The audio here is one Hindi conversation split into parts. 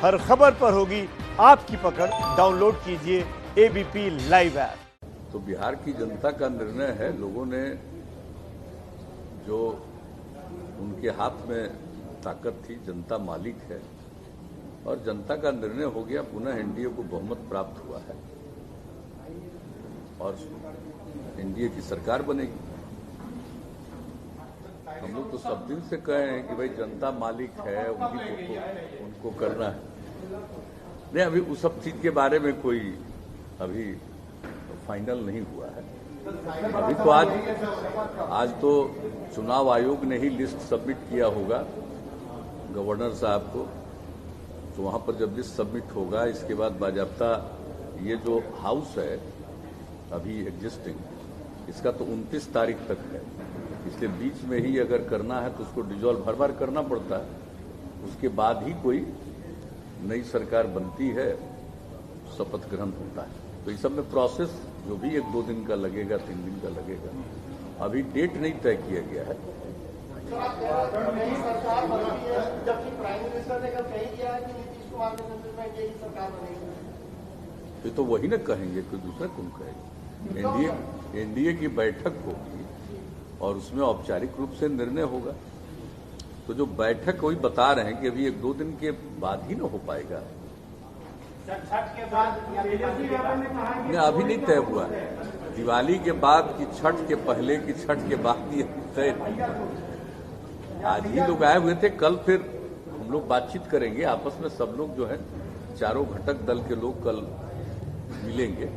हर खबर पर होगी आपकी पकड़। डाउनलोड कीजिए एबीपी लाइव ऐप। तो बिहार की जनता का निर्णय है। लोगों ने जो उनके हाथ में ताकत थी, जनता मालिक है और जनता का निर्णय हो गया। पुनः एनडीए को बहुमत प्राप्त हुआ है और एनडीए की सरकार बनेगी। हम लोग तो सब दिन से कहे हैं कि भाई जनता मालिक है, उनको करना है। नहीं, अभी उस सब चीज के बारे में कोई अभी फाइनल नहीं हुआ है। अभी तो आज तो चुनाव आयोग ने ही लिस्ट सबमिट किया होगा गवर्नर साहब को। तो वहां पर जब लिस्ट सबमिट होगा, इसके बाद बाजाब्ता ये जो हाउस है अभी एग्जिस्टिंग, इसका तो 29 तारीख तक है। इसलिए बीच में ही अगर करना है तो उसको डिसॉल्व हर बार करना पड़ता है। उसके बाद ही कोई नई सरकार बनती है, शपथ ग्रहण होता है। तो इस सब में प्रोसेस जो भी 1-2 दिन का लगेगा, 3 दिन का लगेगा। अभी डेट नहीं तय किया गया है। जबकि प्राइम मिनिस्टर ने कल कह दिया है कि नीतीश कुमार के नेतृत्व में एनडीए की सरकार बनेगी। ये तो वही ना कहेंगे, कोई दूसरा कौन कहेगा। एनडीए की बैठक होगी और उसमें औपचारिक रूप से निर्णय होगा। तो जो बैठक वही बता रहे हैं कि अभी 1-2 दिन के बाद ही ना हो पाएगा। छठ के बाद नहीं, अभी नहीं तय हुआ है। दिवाली के बाद कि छठ के पहले कि छठ के बाद ये तय नहीं हुआ। आज ही लोग आए हुए थे, कल फिर हम लोग बातचीत करेंगे आपस में। सब लोग जो है चारों घटक दल के लोग कल मिलेंगे।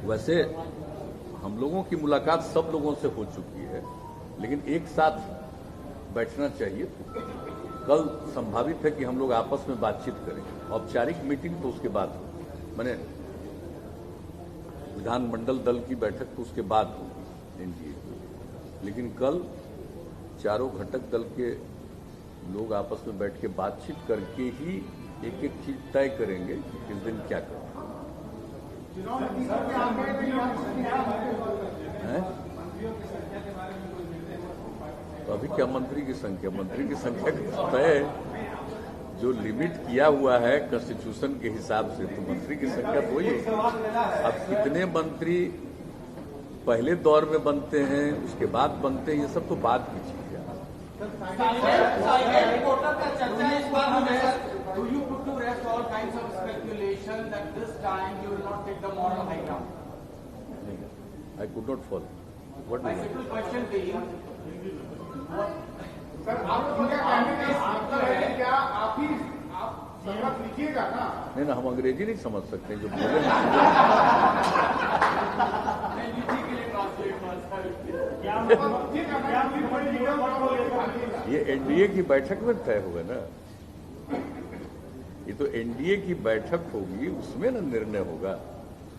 वैसे हम लोगों की मुलाकात सब लोगों से हो चुकी है, लेकिन एक साथ बैठना चाहिए। कल संभावित है कि हम लोग आपस में बातचीत करेंगे। औपचारिक मीटिंग तो उसके बाद हो, माने विधानमंडल दल की बैठक तो उसके बाद होगी एनडीए की। लेकिन कल चारों घटक दल के लोग आपस में बैठ के बातचीत करके ही एक-एक चीज तय करेंगे कि किस दिन क्या करें। तो अभी क्या मंत्री की संख्या का तय जो लिमिट किया हुआ है कॉन्स्टिट्यूशन के हिसाब से, तो मंत्री की संख्या तो वही है। अब कितने मंत्री पहले दौर में बनते हैं, उसके बाद बनते हैं, ये सब तो बाद की चीज है। I could not follow. What do you mean? Sir, आपको क्या कहने का मतलब है? क्या आप संगत लिखिएगा ना? नहीं ना, हम अंग्रेजी नहीं समझ सकते जो बोले। ये एनडीए की बैठक में तय होगा ना। ये तो एनडीए की बैठक होगी, उसमें ना निर्णय होगा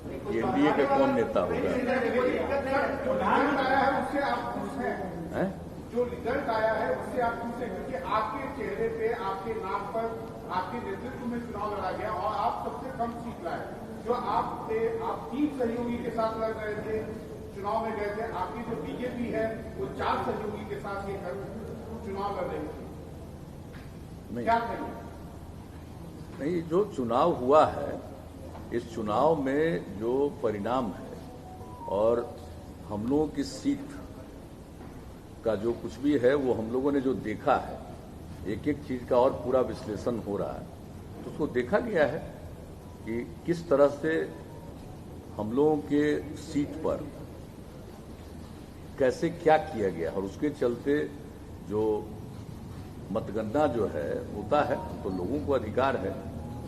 कि एनडीए का कौन नेता होगा। जो रिजल्ट आया है उससे आप पूछे, क्योंकि आपके चेहरे पे, आपके नाम पर, आपके नेतृत्व में चुनाव लड़ा गया और आप सबसे कम सीट लाए। जो आप थे, आप 3 सहयोगी के साथ लड़ रहे थे, चुनाव में गए थे। आपकी जो बीजेपी है वो 4 सहयोगी के साथ ये चुनाव लड़ रही थी। क्या कहेंगे? नहीं, जो चुनाव हुआ है, इस चुनाव में जो परिणाम है और हम लोगों की सीट का जो कुछ भी है वो हम लोगों ने जो देखा है, एक-एक चीज का और पूरा विश्लेषण हो रहा है। तो उसको देखा गया है कि किस तरह से हम लोगों के सीट पर कैसे क्या किया गया और उसके चलते जो मतगणना जो है होता है तो लोगों को अधिकार है,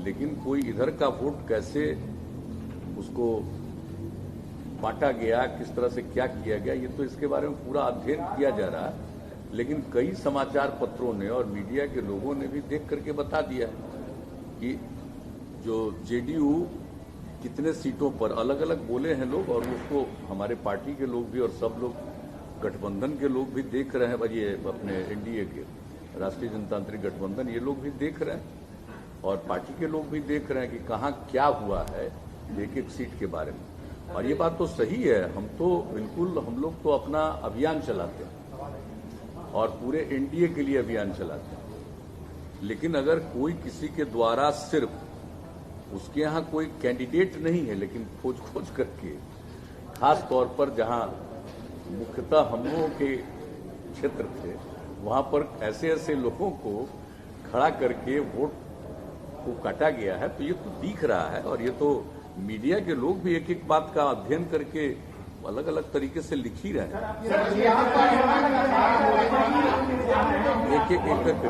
लेकिन कोई इधर का वोट कैसे उसको बांटा गया, किस तरह से क्या किया गया, ये तो इसके बारे में पूरा अध्ययन किया जा रहा है। लेकिन कई समाचार पत्रों ने और मीडिया के लोगों ने भी देख करके बता दिया कि जो जेडीयू कितने सीटों पर अलग अलग बोले हैं लोग, और उसको हमारे पार्टी के लोग भी और सब लोग गठबंधन के लोग भी देख रहे हैं। ये अपने एनडीए के राष्ट्रीय जनतांत्रिक गठबंधन, ये लोग भी देख रहे हैं और पार्टी के लोग भी देख रहे हैं कि कहाँ क्या हुआ है एक-एक सीट के बारे में। और ये बात तो सही है। हम तो बिल्कुल, हम लोग तो अपना अभियान चलाते हैं और पूरे एनडीए के लिए अभियान चलाते हैं। लेकिन अगर कोई किसी के द्वारा सिर्फ उसके यहाँ कोई कैंडिडेट नहीं है, लेकिन खोज खोज करके खास तौर पर जहां मुख्यतः हम लोगों के क्षेत्र थे वहां पर ऐसे ऐसे लोगों को खड़ा करके वोट को काटा गया है, तो ये तो दिख रहा है। और ये तो मीडिया के लोग भी एक एक बात का अध्ययन करके अलग अलग तरीके से लिख ही रहे हैं। एक एक करके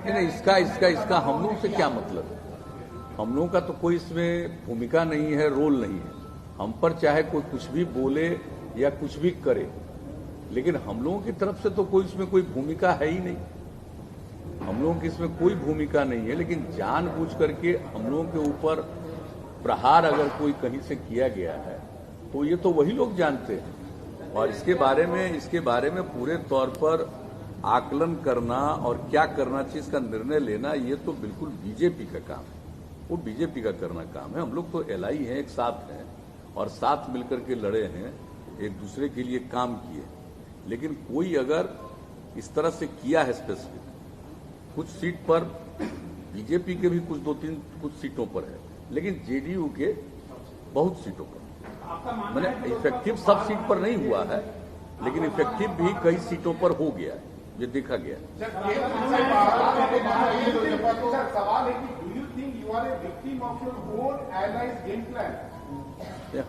नहीं, इसका हम लोगों से क्या मतलब है? हम लोगों का तो कोई इसमें भूमिका नहीं है, रोल नहीं है। हम पर चाहे कोई कुछ भी बोले या कुछ भी करे, लेकिन हम लोगों की तरफ से तो कोई इसमें कोई भूमिका है ही नहीं। हम लोगों की इसमें कोई भूमिका नहीं है, लेकिन जानबूझ करके हम लोगों के ऊपर प्रहार अगर कोई कहीं से किया गया है तो ये तो वही लोग जानते हैं। और इसके बारे में पूरे तौर पर आकलन करना और क्या करना चाहिए इसका निर्णय लेना, ये तो बिल्कुल बीजेपी का काम है। वो बीजेपी का करना काम है। हम लोग तो एलआई हैं, एक साथ हैं और साथ मिलकर के लड़े हैं, एक दूसरे के लिए काम किए। लेकिन कोई अगर इस तरह से किया है स्पेसिफिक, कुछ सीट पर बीजेपी के भी कुछ सीटों पर है, लेकिन जेडीयू के बहुत सीटों पर, मैंने इफेक्टिव सब सीट पर नहीं हुआ है, लेकिन इफेक्टिव भी कई सीटों पर हो गया है, ये देखा गया है।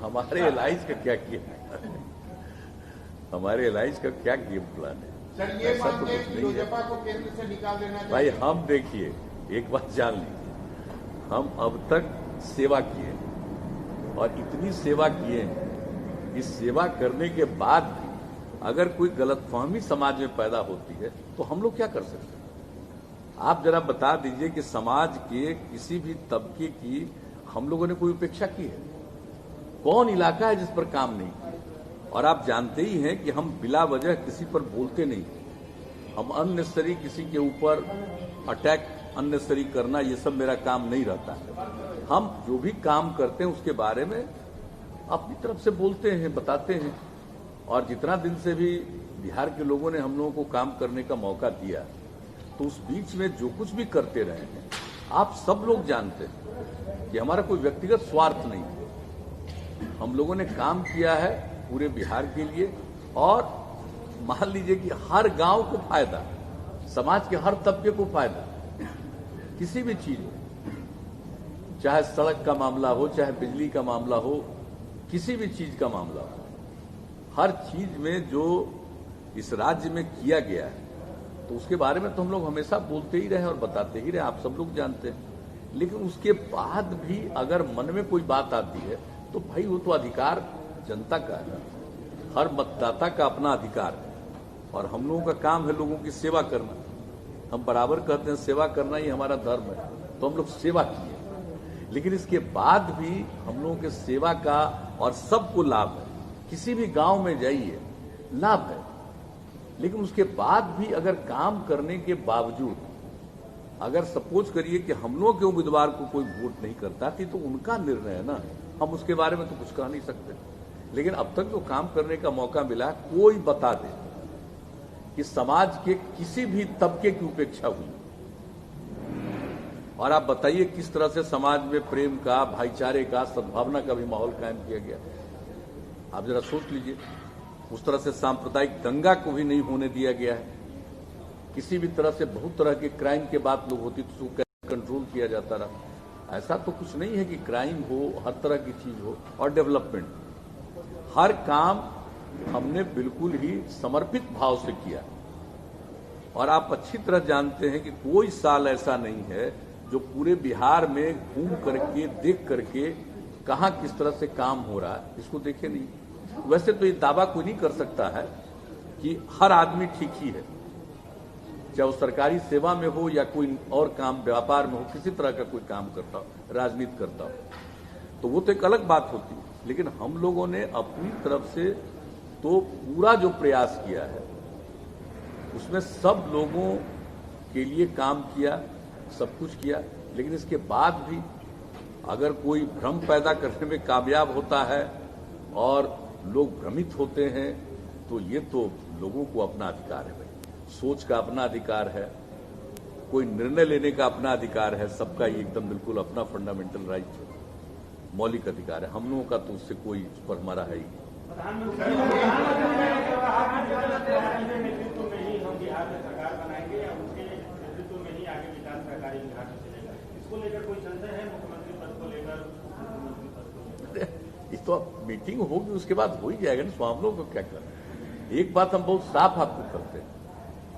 हमारे एलाइज का क्या किया? हमारे एलाइज का क्या गेम प्लान है? ऐसा तो कुछ नहीं है भाई। हम देखिए, एक बात जान लीजिए, हम अब तक सेवा किए और इतनी सेवा किए हैं, इस सेवा करने के बाद भी अगर कोई गलतफहमी समाज में पैदा होती है तो हम लोग क्या कर सकते हैं? आप जरा बता दीजिए कि समाज के किसी भी तबके की हम लोगों ने कोई उपेक्षा की है? कौन इलाका है जिस पर काम नहीं किया? और आप जानते ही हैं कि हम बिला वजह किसी पर बोलते नहीं, हम अननेसेसरी किसी के ऊपर अटैक अननेसेसरी करना, ये सब मेरा काम नहीं रहता है। हम जो भी काम करते हैं उसके बारे में अपनी तरफ से बोलते हैं, बताते हैं। और जितना दिन से भी बिहार के लोगों ने हम लोगों को काम करने का मौका दिया, तो उस बीच में जो कुछ भी करते रहे हैं, आप सब लोग जानते हैं कि हमारा कोई व्यक्तिगत स्वार्थ नहीं है। हम लोगों ने काम किया है पूरे बिहार के लिए, और मान लीजिए कि हर गांव को फायदा, समाज के हर तबके को फायदा, किसी भी चीज में, चाहे सड़क का मामला हो, चाहे बिजली का मामला हो, किसी भी चीज का मामला हो, हर चीज में जो इस राज्य में किया गया है, तो उसके बारे में तो हम लोग हमेशा बोलते ही रहे और बताते ही रहे, आप सब लोग जानते हैं। लेकिन उसके बाद भी अगर मन में कोई बात आती है तो भाई वो तो अधिकार जनता का है, हर मतदाता का अपना अधिकार है, और हम लोगों का काम है लोगों की सेवा करना। हम बराबर कहते हैं सेवा करना ही हमारा धर्म है, तो हम लोग सेवा किए। लेकिन इसके बाद भी हम लोगों के सेवा का और सबको लाभ है, किसी भी गांव में जाइए लाभ है। लेकिन उसके बाद भी अगर काम करने के बावजूद अगर सपोज करिए कि हम लोग के उम्मीदवार को कोई वोट नहीं करता थी, तो उनका निर्णय है ना, हम उसके बारे में तो कुछ कह नहीं सकते। लेकिन अब तक जो काम करने का मौका मिला, कोई बता दे कि समाज के किसी भी तबके की उपेक्षा हुई, और आप बताइए किस तरह से समाज में प्रेम का, भाईचारे का, सद्भावना का भी माहौल कायम किया गया। आप जरा सोच लीजिए, उस तरह से सांप्रदायिक दंगा को भी नहीं होने दिया गया है। किसी भी तरह से बहुत तरह के क्राइम के बात लोग होती तो उसको कंट्रोल किया जाता रहा। ऐसा तो कुछ नहीं है कि क्राइम हो, हर तरह की चीज हो, और डेवलपमेंट, हर काम हमने बिल्कुल ही समर्पित भाव से किया। और आप अच्छी तरह जानते हैं कि कोई साल ऐसा नहीं है जो पूरे बिहार में घूम करके देख करके कहां किस तरह से काम हो रहा है इसको देखे नहीं। वैसे तो ये दावा कोई नहीं कर सकता है कि हर आदमी ठीक ही है, चाहे वो सरकारी सेवा में हो या कोई और काम, व्यापार में हो, किसी तरह का कोई काम करता हो, राजनीति करता हो, तो वो तो एक अलग बात होती है। लेकिन हम लोगों ने अपनी तरफ से तो पूरा जो प्रयास किया है उसमें सब लोगों के लिए काम किया, सब कुछ किया। लेकिन इसके बाद भी अगर कोई भ्रम पैदा करने में कामयाब होता है और लोग भ्रमित होते हैं तो ये तो लोगों को अपना अधिकार है भाई, सोच का अपना अधिकार है, कोई निर्णय लेने का अपना अधिकार है, सबका ये एकदम बिल्कुल अपना फंडामेंटल राइट है, मौलिक अधिकार है। हम लोगों का तो उससे कोई उस पर हमारा है ही ये तो अब मीटिंग होगी उसके बाद हो ही जाएगा ना, तो हम लोग को क्या करना। एक बात हम बहुत साफ आपको करते हैं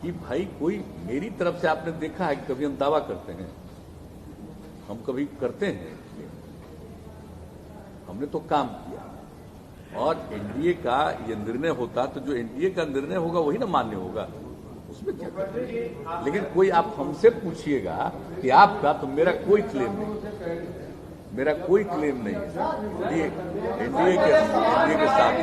कि भाई कोई मेरी तरफ से आपने देखा है कि कभी हम दावा करते हैं, हम कभी करते हैं, हमने तो काम किया और एनडीए का ये निर्णय होता तो जो एनडीए का निर्णय होगा वही ना मान्य होगा, उसमें क्या करते हैं। लेकिन कोई आप हमसे पूछिएगा कि आपका, तो मेरा कोई क्लेम नहीं, मेरा कोई क्लेम नहीं है एनडीए के साथ।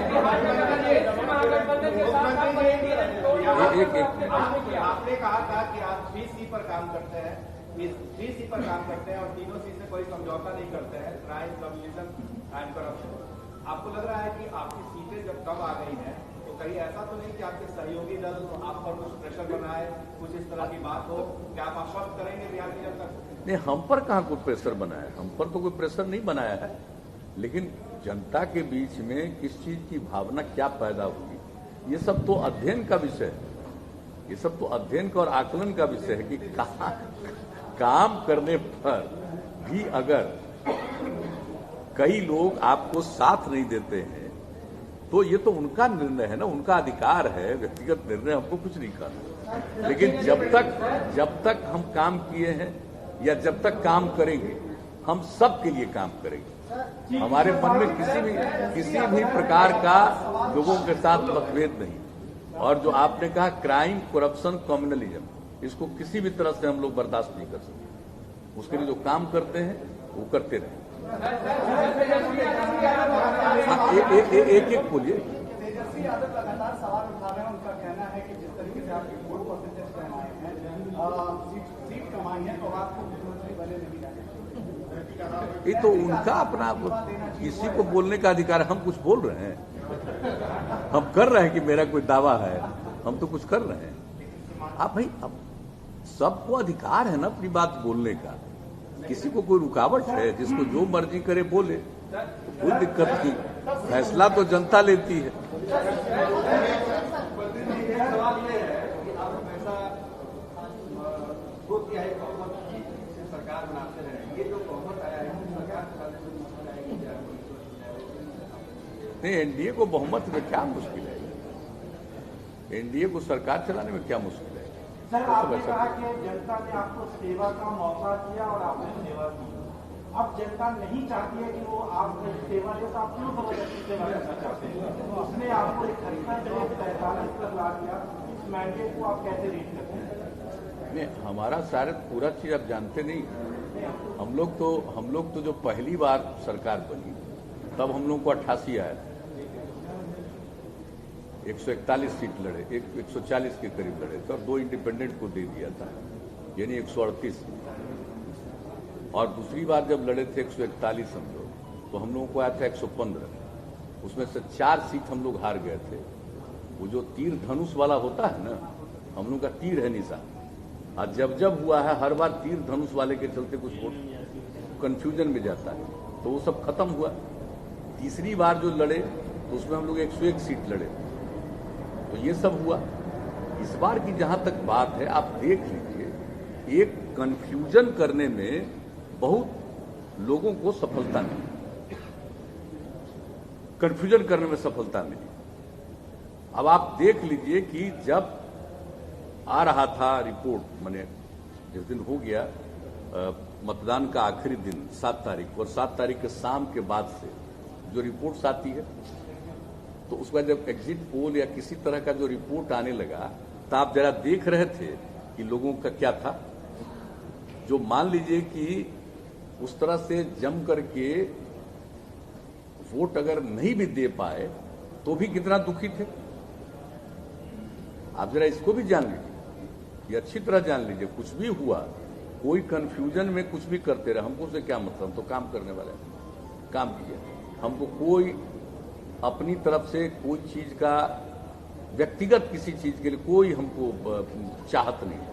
आपने कहा था कि आप 3C पर काम करते हैं, 3C पर काम करते हैं और तीनों C से कोई समझौता नहीं करते हैं, क्राइम, कम्युनिज्म एंड करप्शन। आपको लग रहा है कि आपकी सीटें जब कम आ गई हैं तो कहीं ऐसा तो नहीं कि आपके सहयोगी दल आप पर कुछ प्रेशर बनाए, कुछ इस तरह की बात हो, क्या आप आश्वस्त करेंगे बिहार की जनता को? नहीं, हम पर कहाँ कोई प्रेशर बनाया है, हम पर तो कोई प्रेशर नहीं बनाया है, लेकिन जनता के बीच में किस चीज की भावना क्या पैदा होगी ये सब तो अध्ययन का विषय है, ये सब तो अध्ययन का और आकलन का विषय है कि कहाँ काम करने पर भी अगर कई लोग आपको साथ नहीं देते हैं तो ये तो उनका निर्णय है ना, उनका अधिकार है, व्यक्तिगत निर्णय हमको कुछ नहीं करना। लेकिन जब तक हम काम किए हैं या जब तक काम करेंगे, हम सब के लिए काम करेंगे। हमारे मन में किसी भी प्रकार का लोगों के साथ मतभेद नहीं। और जो आपने कहा क्राइम, करप्शन, कम्युनलिज्म, इसको किसी भी तरह से हम लोग बर्दाश्त नहीं कर सकते। उसके लिए जो काम करते हैं वो करते रहे। एक बोलिए। तेजस्वी यादव लगातार सवाल उठा रहे हैं, उनका कहना है कि जिस तरीके से आपके वोट परसेंटेज कमाए हैं, सीट कमाई है, तो आपको मुख्यमंत्री बने नहीं जाने। ये तो उनका अपना, किसी को बोलने का अधिकार है। हम कुछ बोल रहे हैं, हम कर रहे हैं कि मेरा कोई दावा है, हम तो कुछ कर रहे हैं। आप भाई, अब सबको अधिकार है ना अपनी बात बोलने का, किसी को कोई रुकावट है, जिसको जो मर्जी करे बोले, कोई दिक्कत नहीं, फैसला तो जनता लेती है। सरकार बनाते रहे, ये जो बहुमत आया है सरकार नहीं, एनडीए को बहुमत में क्या मुश्किल है, एनडीए को सरकार चलाने में क्या मुश्किल है। सर, आपने कहा कि जनता ने आपको सेवा का मौका दिया और आपने सेवा की। अब जनता नहीं चाहती है कि वो आपको सेवा दे, तो आप क्यों जबरदस्ती सेवा करना चाहते हैं? उसने आपको एक खरीदा 45 पर ला दिया, इस मैंडेट को आप कैसे रीड करते हैं? नहीं, हमारा शायद पूरा चीज आप जानते नहीं। हम लोग तो जो पहली बार सरकार बनी तब हम लोग को 88 आया, 141 सीट लड़े, 140 के करीब लड़े थे और 2 इंडिपेंडेंट को दे दिया था, यानी 138। और दूसरी बार जब लड़े थे 141 हम लोग, तो हम लोगों को आया था 115, उसमें से 4 सीट हम लोग हार गए थे। वो जो तीर धनुष वाला होता है ना, हम लोग का तीर है निशान, और जब हुआ है हर बार तीर धनुष वाले के चलते कुछ वोट कंफ्यूजन में जाता है, तो वो सब खत्म हुआ। तीसरी बार जो लड़े तो उसमें हम लोग 101 सीट लड़े, तो ये सब हुआ। इस बार की जहां तक बात है, आप देख लीजिए, एक कंफ्यूजन करने में बहुत लोगों को सफलता मिली, कंफ्यूजन करने में सफलता मिली। अब आप देख लीजिए कि जब आ रहा था रिपोर्ट, माने जिस दिन हो गया मतदान का आखिरी दिन 7 तारीख, और 7 तारीख के शाम के बाद से जो रिपोर्ट्स आती है, तो उसके बाद जब एग्जिट पोल या किसी तरह का जो रिपोर्ट आने लगा, तो आप जरा देख रहे थे कि लोगों का क्या था। जो मान लीजिए कि उस तरह से जम करके वोट अगर नहीं भी दे पाए तो भी कितना दुखी थे। आप जरा इसको भी जान लीजिए, ये अच्छी तरह जान लीजिए, कुछ भी हुआ कोई कंफ्यूजन में कुछ भी करते रहे, हमको उससे क्या मतलब, हम तो काम करने वाले हैं, काम किया। हमको कोई अपनी तरफ से कोई चीज का व्यक्तिगत किसी चीज के लिए कोई हमको चाहत नहीं है।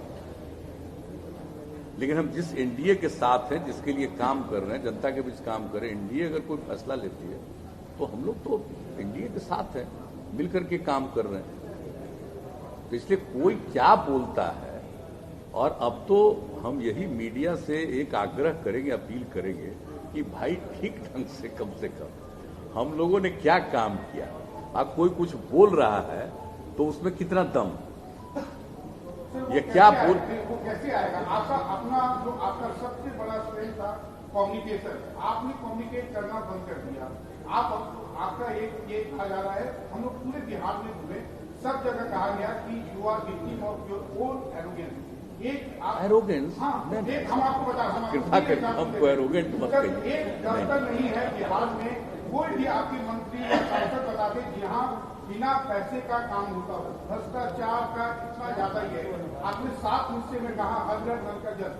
लेकिन हम जिस एनडीए के साथ हैं, जिसके लिए काम कर रहे हैं, जनता के बीच काम कर रहे हैं, एनडीए अगर कोई फैसला लेती है तो हम लोग तो एनडीए के साथ हैं, मिलकर के काम कर रहे हैं। तो इसलिए कोई क्या बोलता है, और अब तो हम यही मीडिया से एक आग्रह करेंगे, अपील करेंगे कि भाई ठीक ढंग से कम हम लोगों ने क्या काम किया। अब कोई कुछ बोल रहा है तो उसमें कितना दम, ये क्या बोल, वो कैसे आएगा? आपका अपना जो आपका सबसे बड़ा स्ट्रेंथ था कम्युनिकेशन, आपने कम्युनिकेट करना बंद कर दिया। आपका ये कहा जा रहा है, हम लोग पूरे बिहार में घूमे, सब जगह कहा गया कि you are victim of your own arrogance. Arrogance, हम आपको बता, कृपा करके हमको एरोगेंट मत कहिए। एक दफ्तर नहीं है बिहार में, कोई भी आपके मंत्री या सांसद बताते जहाँ बिना पैसे का काम होता हो, भ्रष्टाचार का इतना ज्यादा ही है। आपने 7 हिस्से में कहा हर घर नल का जल,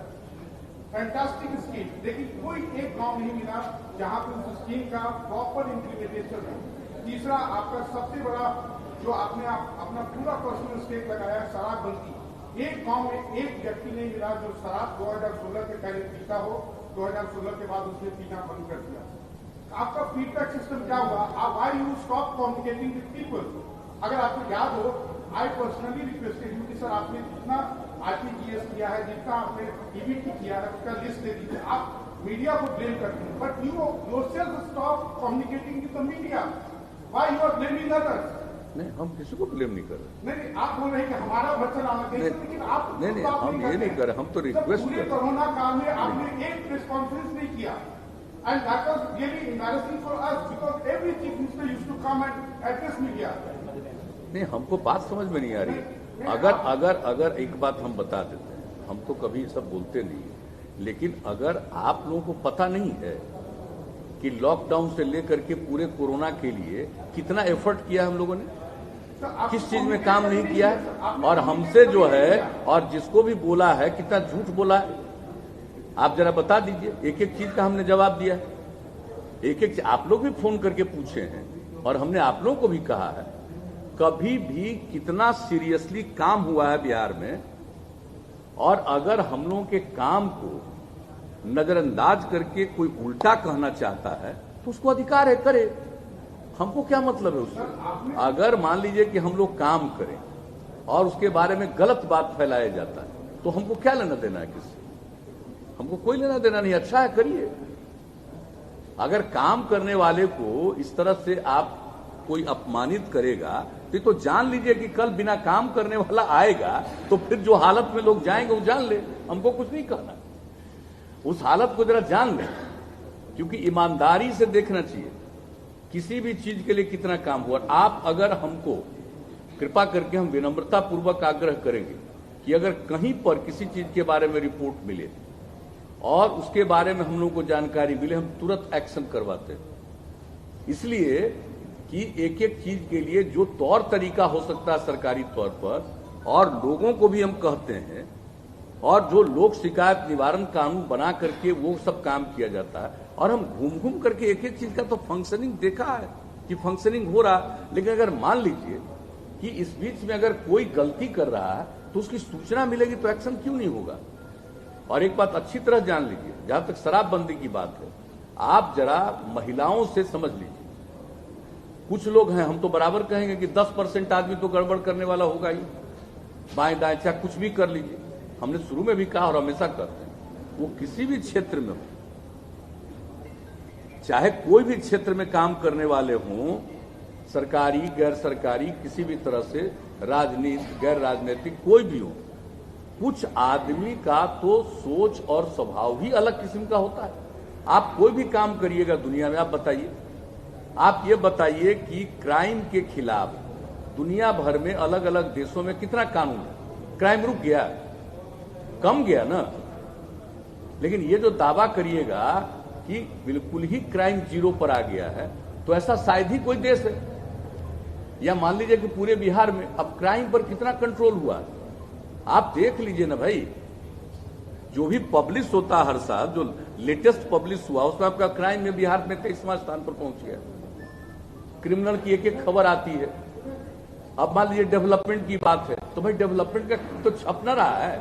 फैंटास्टिक स्कीम, लेकिन कोई एक गांव नहीं मिला जहां पर उस स्कीम का प्रॉपर इम्प्लीमेंटेशन हो। तीसरा, आपका सबसे बड़ा जो आपने अपना पूरा पर्सनल स्टेक लगाया, शराबबंदी। एक गांव में एक व्यक्ति नहीं मिला जो शराब 2016 के पहले पीता हो, 2016 के बाद उसने पीना बंद कर दिया। आपका फीडबैक सिस्टम क्या हुआ? Why you stop communicating with people? अगर आपको याद हो, आई पर्सनली रिक्वेस्टेड यू कि सर आपने जितना आरटीजीएस किया है, जितना आपने ईबीटी किया है, उसका लिस्ट दे दीजिए। आप मीडिया को ब्लेम करते हैं, but you yourself stop communicating with the media. Why you are blaming others? नहीं, हम किसी को ब्लेम नहीं कर रहे। नहीं, आप बोल रहे हैं कि हमारा वर्चन आना चाहिए, लेकिन आप नहीं, हम ये नहीं कर रहे, हम तो रिक्वेस्ट कर रहे हैं। कोरोना काल में आपने एक प्रेस कॉन्फ्रेंस नहीं किया, and that was really embarrassing for us because every chief minister used to come and address media. नहीं, हमको बात समझ में नहीं आ रही है। अगर एक बात हम बता देते हैं, हम तो कभी सब बोलते नहीं, लेकिन अगर आप लोगों को पता नहीं है कि लॉकडाउन से लेकर के पूरे कोरोना के लिए कितना एफर्ट किया हम लोगों ने, किस चीज में काम नहीं किया है, और हमसे जो है और जिसको भी बोला है कितना झूठ बोला है, आप जरा बता दीजिए। एक एक चीज का हमने जवाब दिया है, एक आप लोग भी फोन करके पूछे हैं, और हमने आप लोगों को भी कहा है कभी भी कितना सीरियसली काम हुआ है बिहार में, और अगर हम लोगों के काम को नजरअंदाज करके कोई उल्टा कहना चाहता है तो उसको अधिकार है, करे, हमको क्या मतलब है उससे। अगर मान लीजिए कि हम लोग काम करें और उसके बारे में गलत बात फैलाया जाता है तो हमको क्या लेना देना है किससे, हमको कोई लेना देना नहीं। अच्छा है, करिए। अगर काम करने वाले को इस तरह से आप कोई अपमानित करेगा तो जान लीजिए कि कल बिना काम करने वाला आएगा तो फिर जो हालत में लोग जाएंगे वो जान ले, हमको कुछ नहीं कहना, उस हालत को जरा जान ले। क्योंकि ईमानदारी से देखना चाहिए किसी भी चीज के लिए कितना काम हुआ। आप अगर हमको कृपा करके, हम विनम्रता पूर्वक आग्रह करेंगे कि अगर कहीं पर किसी चीज के बारे में रिपोर्ट मिले और उसके बारे में हम लोगों को जानकारी मिले, हम तुरंत एक्शन करवाते हैं। इसलिए कि एक एक चीज के लिए जो तौर तरीका हो सकता है सरकारी तौर पर, और लोगों को भी हम कहते हैं, और जो लोक शिकायत निवारण कानून बना करके वो सब काम किया जाता है, और हम घूम घूम करके एक एक चीज का तो फंक्शनिंग देखा है कि फंक्शनिंग हो रहा। लेकिन अगर मान लीजिए कि इस बीच में अगर कोई गलती कर रहा है तो उसकी सूचना मिलेगी तो एक्शन क्यों नहीं होगा। और एक बात अच्छी तरह जान लीजिए, जहां तक शराबबंदी की बात है, आप जरा महिलाओं से समझ लीजिए। कुछ लोग हैं, हम तो बराबर कहेंगे कि 10% आदमी तो गड़बड़ करने वाला होगा ही, बाएं दाएं चाहे कुछ भी कर लीजिए। हमने शुरू में भी कहा और हमेशा करते हैं, वो किसी भी क्षेत्र में हो, चाहे कोई भी क्षेत्र में काम करने वाले हों, सरकारी गैर सरकारी, किसी भी तरह से, राजनीतिक गैर राजनीतिक, कोई भी हो, कुछ आदमी का तो सोच और स्वभाव ही अलग किस्म का होता है। आप कोई भी काम करिएगा दुनिया में, आप बताइए, आप ये बताइए कि क्राइम के खिलाफ दुनिया भर में अलग अलग देशों में कितना कानून है, क्राइम रुक गया, कम गया ना। लेकिन ये जो दावा करिएगा कि बिल्कुल ही क्राइम जीरो पर आ गया है, तो ऐसा शायद ही कोई देश है। या मान लीजिए कि पूरे बिहार में अब क्राइम पर कितना कंट्रोल हुआ, आप देख लीजिए ना भाई। जो भी पब्लिश होता है हर साल, जो लेटेस्ट पब्लिश हुआ उसमें आपका क्राइम में बिहार में 23वां स्थान पर पहुंच गया। क्रिमिनल की एक एक खबर आती है। अब मान लीजिए डेवलपमेंट की बात है, तो भाई डेवलपमेंट का तो छप ना रहा है।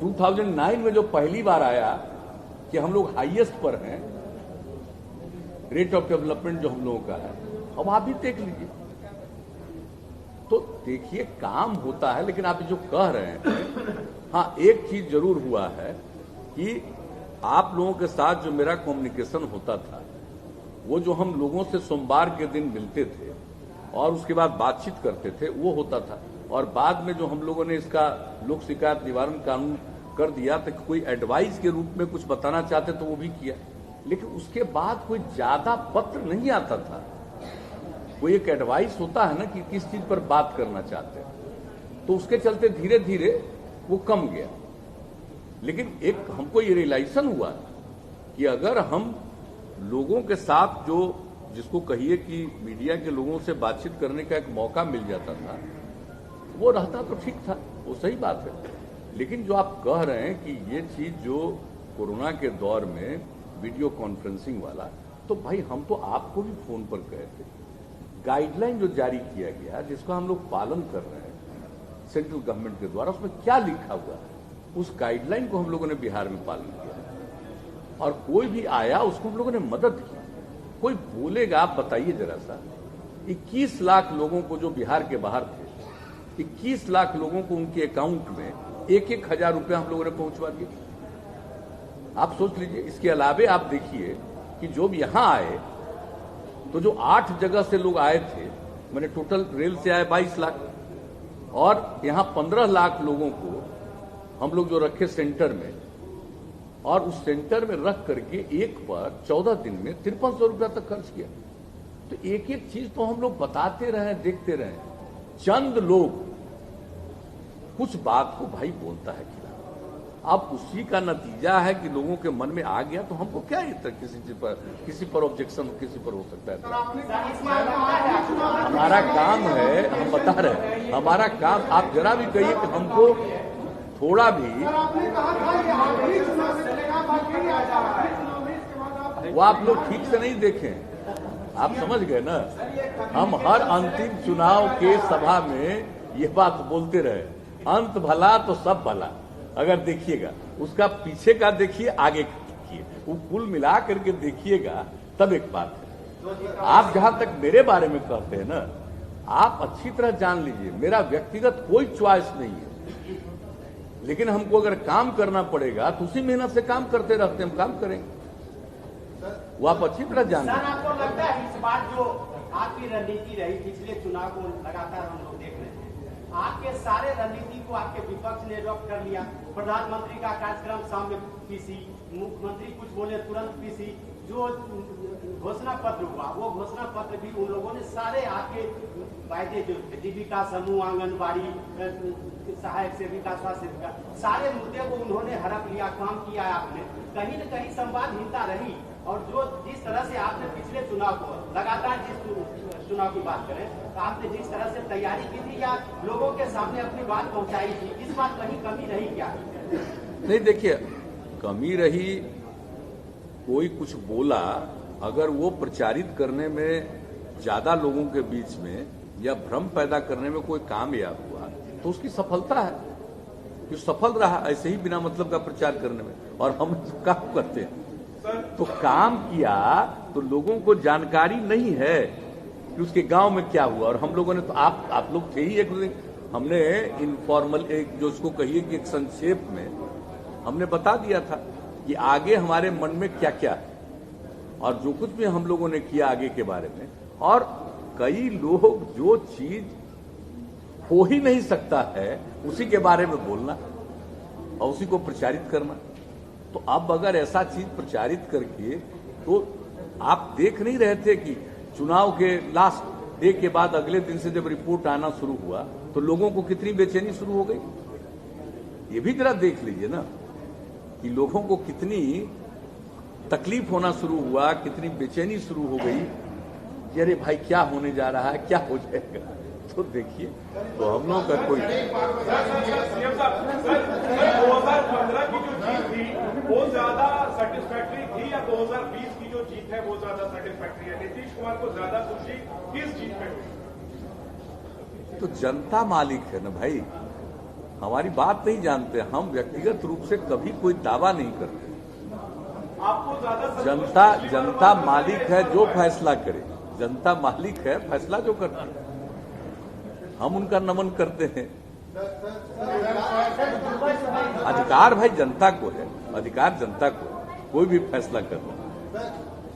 2009 में जो पहली बार आया कि हम लोग हाईएस्ट पर हैं, रेट ऑफ डेवलपमेंट जो हम लोगों का है, अब आप भी देख लीजिए। तो देखिए काम होता है, लेकिन आप जो कह रहे हैं, हाँ एक चीज जरूर हुआ है कि आप लोगों के साथ जो मेरा कम्युनिकेशन होता था, वो जो हम लोगों से सोमवार के दिन मिलते थे और उसके बाद बातचीत करते थे, वो होता था। और बाद में जो हम लोगों ने इसका लोक शिकायत निवारण कानून कर दिया, तो कोई एडवाइस के रूप में कुछ बताना चाहते तो वो भी किया, लेकिन उसके बाद कोई ज्यादा पत्र नहीं आता था। कोई एक एडवाइस होता है ना कि किस चीज पर बात करना चाहते हैं, तो उसके चलते धीरे धीरे वो कम गया। लेकिन एक हमको ये रियलाइजेशन हुआ कि अगर हम लोगों के साथ जो जिसको कहिए कि मीडिया के लोगों से बातचीत करने का एक मौका मिल जाता था, वो रहता तो ठीक था, वो सही बात है। लेकिन जो आप कह रहे हैं कि ये चीज जो कोरोना के दौर में वीडियो कॉन्फ्रेंसिंग वाला, तो भाई हम तो आपको भी फोन पर कहे थे। गाइडलाइन जो जारी किया गया, जिसका हम लोग पालन कर रहे हैं सेंट्रल गवर्नमेंट के द्वारा, उसमें क्या लिखा हुआ है, उस गाइडलाइन को हम लोगों ने बिहार में पालन किया। और कोई भी आया उसको हम लोगों ने मदद की। कोई बोलेगा, आप बताइए जरा सा, 21 लाख लोगों को जो बिहार के बाहर थे, 21 लाख लोगों को उनके अकाउंट में 1-1 हजार रुपया हम लोगों ने पहुंचवा दिए। आप सोच लीजिए। इसके अलावे आप देखिए कि जो भी यहां आए, तो जो 8 जगह से लोग आए थे, मैंने टोटल रेल से आए 22 लाख, और यहां 15 लाख लोगों को हम लोग जो रखे सेंटर में, और उस सेंटर में रख करके एक पर 14 दिन में 5300 रुपया तक खर्च किया। तो एक एक चीज तो हम लोग बताते रहे, देखते रहे। चंद लोग कुछ बात को भाई बोलता है खिलाफ, अब उसी का नतीजा है कि लोगों के मन में आ गया। तो हमको क्या इतना किसी पर ऑब्जेक्शन किसी पर हो सकता है? हमारा काम है, हम बता रहे हैं, हमारा काम। आप जरा भी कहिए कि हमको थोड़ा भी, वो आप लोग ठीक से नहीं देखें। आप समझ गए ना, हम हर अंतिम चुनाव के सभा में ये बात बोलते रहे, अंत भला तो सब भला। अगर देखिएगा, उसका पीछे का देखिए, आगे का देखिए, वो कुल मिला करके देखिएगा, तब एक बात है। आप जहां तक मेरे बारे में कहते हैं ना, आप अच्छी तरह जान लीजिए, मेरा व्यक्तिगत कोई च्वाइस नहीं है। लेकिन हमको अगर काम करना पड़ेगा तो उसी मेहनत से काम करते रहते, हम काम करेंगे। वो आप अच्छी तरह जानते हैं। आपको लगता है इस बार जो आपकी रणनीति रही, पिछले चुनाव को लगातार हम लोग देख रहे हैं, आपके सारे रणनीति को आपके विपक्ष ने अडॉप्ट कर लिया। प्रधानमंत्री का कार्यक्रम सामने पीसी, मुख्यमंत्री कुछ बोले तुरंत पीसी, जो घोषणा पत्र हुआ वो घोषणा पत्र भी उन लोगों ने सारे आपके वायदे जो जीविका समूह, आंगनबाड़ी, सहायक सेविका, स्वास्थ्य सेविका, सारे मुद्दे को उन्होंने हड़प लिया, काम किया आपने। कहीं न कहीं संवादहीनता रही। और जो जिस तरह से आपने पिछले चुनाव को लगातार, जिस चुनाव की बात करें, तो आपने जिस तरह से तैयारी की थी या लोगों के सामने अपनी बात पहुंचाई थी, इस बात कहीं कमी रही क्या? नहीं, देखिए, कमी रही, कोई कुछ बोला, अगर वो प्रचारित करने में ज्यादा लोगों के बीच में या भ्रम पैदा करने में कोई कामयाब हुआ तो उसकी सफलता है कि सफल रहा। ऐसे ही बिना मतलब का प्रचार करने में, और हम काम करते हैं तो काम किया, तो लोगों को जानकारी नहीं है कि उसके गांव में क्या हुआ। और हम लोगों ने तो आप लोग थे ही, एक दिन हमने इनफॉर्मल, एक जो उसको कहिए कि एक संक्षेप में हमने बता दिया था कि आगे हमारे मन में क्या क्या है और जो कुछ भी हम लोगों ने किया आगे के बारे में। और कई लोग जो चीज हो ही नहीं सकता है उसी के बारे में बोलना और उसी को प्रचारित करना। तो अब अगर ऐसा चीज प्रचारित करके, तो आप देख नहीं रहे थे कि चुनाव के लास्ट डे के बाद अगले दिन से जब रिपोर्ट आना शुरू हुआ तो लोगों को कितनी बेचैनी शुरू हो गई। ये भी जरा देख लीजिए ना कि लोगों को कितनी तकलीफ होना शुरू हुआ, कितनी बेचैनी शुरू हो गई कि अरे भाई क्या होने जा रहा है, क्या हो जाएगा। तो देखिए, तो हम लोगों का कोई सीएम साहब, सर 2015 की जो जीत थी वो ज्यादा सेटिस्फैक्ट्री थी या 2020 की जो जीत है वो ज्यादा सेटिस्फैक्ट्री है? नीतीश कुमार को ज्यादा खुशी किस जीत में हुई? तो जनता मालिक है ना भाई, हमारी बात नहीं जानते हम, व्यक्तिगत रूप से कभी कोई दावा नहीं करते। आपको ज्यादा जनता मालिक है, जो फैसला करे, जनता मालिक है, फैसला जो करती है, हम उनका नमन करते हैं। अधिकार भाई जनता को है, अधिकार जनता को है, कोई भी फैसला करना। सर,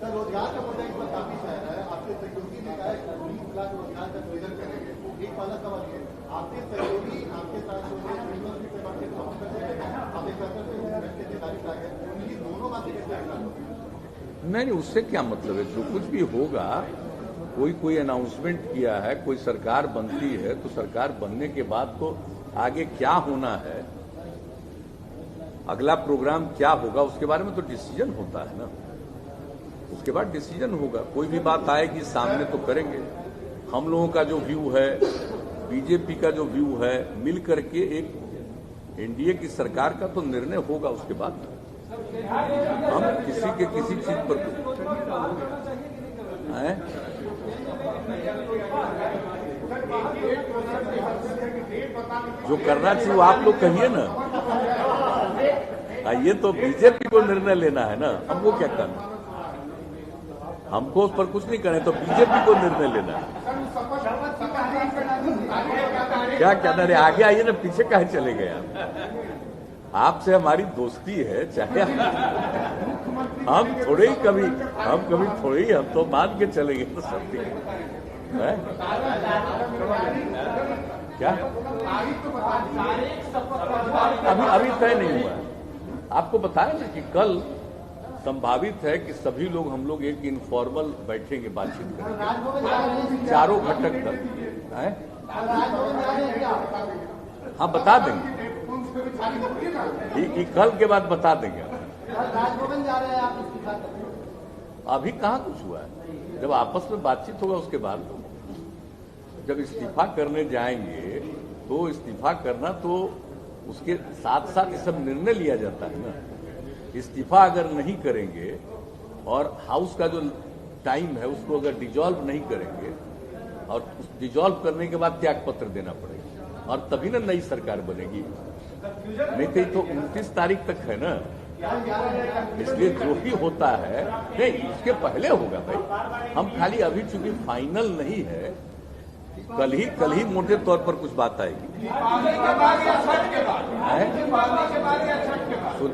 रोजगार का मुद्दा इस पर काफी शायद है। आपके सहयोगी ने कहा है 20 लाख रोजगार का सृजन करेंगे। एक वाला सवाल ये, आपके सहयोगी आपके साथ जो यूनिवर्सिटी से बात आप एक दोनों बातें नहीं, उससे क्या मतलब है? जो कुछ भी होगा, कोई अनाउंसमेंट किया है, कोई सरकार बनती है, तो सरकार बनने के बाद तो आगे क्या होना है, अगला प्रोग्राम क्या होगा, उसके बारे में तो डिसीजन होता है ना। उसके बाद डिसीजन होगा, कोई भी बात आएगी सामने तो करेंगे। हम लोगों का जो व्यू है, बीजेपी का जो व्यू है, मिल करके एक एनडीए की सरकार का तो निर्णय होगा। उसके बाद हम किसी के किसी चीज पर जो करना चाहिए वो आप लोग कहिए ना। ये तो बीजेपी को निर्णय लेना है ना, हमको क्या करना? हमको उस पर कुछ नहीं करना, तो बीजेपी को निर्णय लेना है। क्या कहना रे? आगे आइए ना, पीछे काहे चले गए आप? आपसे हमारी दोस्ती है, चाहे हम थोड़े ही कभी हम तो मान के चलेंगे तो सब ठीक है। क्या अभी तय नहीं हुआ है। आपको बताया ना कि कल संभावित है कि सभी लोग, हम लोग एक इनफॉर्मल बैठेंगे, बातचीत करेंगे चारों घटक तक है। हाँ, बता देंगे, ये कल के बाद बता देंगे। राजभवन जा रहे हैं आप इस्तीफा करने? अभी कहाँ कुछ हुआ है, जब आपस में बातचीत होगा उसके बाद। जब इस्तीफा करने जाएंगे तो इस्तीफा करना, तो उसके साथ साथ ये सब निर्णय लिया जाता है ना। इस्तीफा अगर नहीं करेंगे और हाउस का जो टाइम है उसको अगर डिजॉल्व नहीं करेंगे, और उस डिजॉल्व करने के बाद त्याग पत्र देना पड़ेगा, और तभी ना नई सरकार बनेगी। नहीं तो 29 तारीख तक है ना, इसलिए जो भी होता है नहीं, उसके पहले होगा भाई। हम खाली अभी चूंकि फाइनल नहीं है, कल ही मोटे तौर पर कुछ बात आएगी।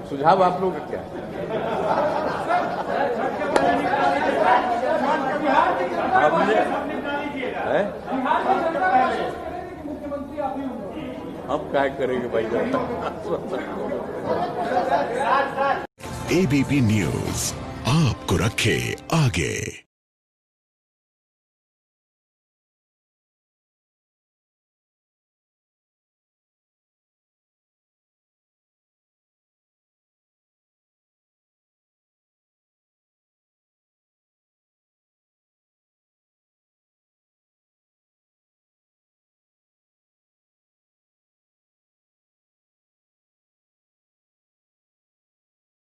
सुझाव आप लोगों का क्या है? हम क्या करेंगे भाई? एबीपी न्यूज आपको रखे आगे।